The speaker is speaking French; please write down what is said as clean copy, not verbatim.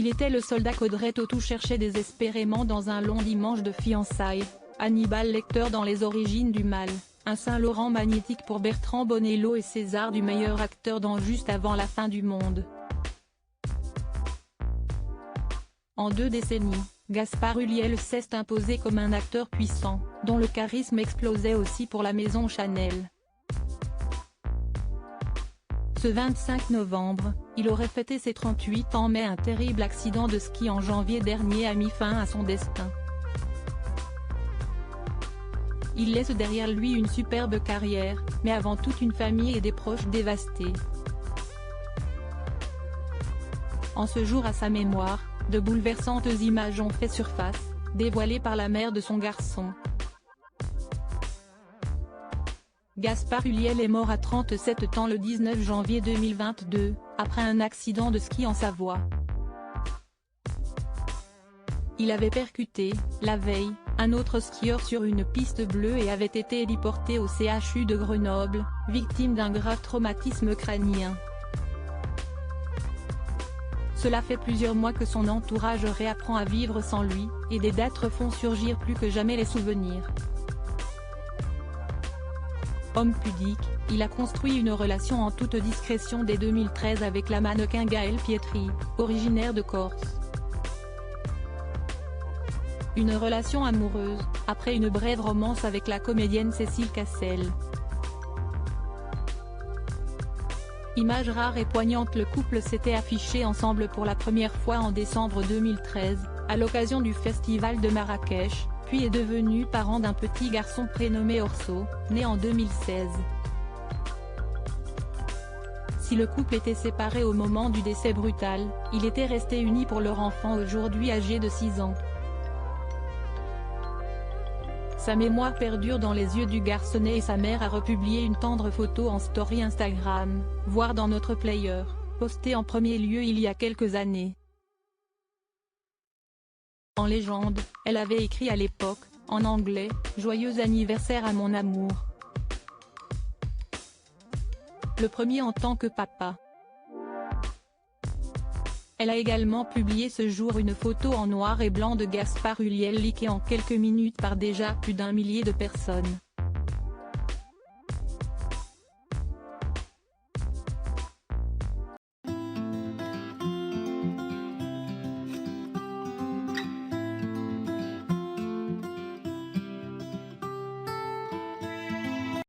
Il était le soldat qu'Audrey Tautou cherchait désespérément dans un long dimanche de fiançailles. Hannibal Lecter dans Les origines du mal, un Saint-Laurent magnétique pour Bertrand Bonello et César du meilleur acteur dans Juste avant la fin du monde. En 2 décennies, Gaspard Ulliel s'est imposé comme un acteur puissant, dont le charisme explosait aussi pour la maison Chanel. Ce 25 novembre, il aurait fêté ses 38 ans mais un terrible accident de ski en janvier dernier a mis fin à son destin. Il laisse derrière lui une superbe carrière, mais avant tout une famille et des proches dévastés. En ce jour à sa mémoire, de bouleversantes images ont fait surface, dévoilées par la mère de son garçon. Gaspard Ulliel est mort à 37 ans le 19 janvier 2022, après un accident de ski en Savoie. Il avait percuté, la veille, un autre skieur sur une piste bleue et avait été héliporté au CHU de Grenoble, victime d'un grave traumatisme crânien. Cela fait plusieurs mois que son entourage réapprend à vivre sans lui, et des dates refont surgir plus que jamais les souvenirs. Homme pudique, il a construit une relation en toute discrétion dès 2013 avec la mannequin Gaëlle Pietri, originaire de Corse. Une relation amoureuse, après une brève romance avec la comédienne Cécile Cassel. Image rare et poignante, le couple s'était affiché ensemble pour la première fois en décembre 2013, à l'occasion du festival de Marrakech, puis est devenu parent d'un petit garçon prénommé Orso, né en 2016. Si le couple était séparé au moment du décès brutal, il était resté uni pour leur enfant aujourd'hui âgé de 6 ans. Sa mémoire perdure dans les yeux du garçonnet et sa mère a republié une tendre photo en story Instagram, voire dans notre player, postée en premier lieu il y a quelques années. En légende, elle avait écrit à l'époque, en anglais, « Joyeux anniversaire à mon amour ». Le premier en tant que papa. Elle a également publié ce jour une photo en noir et blanc de Gaspard Ulliel likée en quelques minutes par déjà plus d'1 millier de personnes.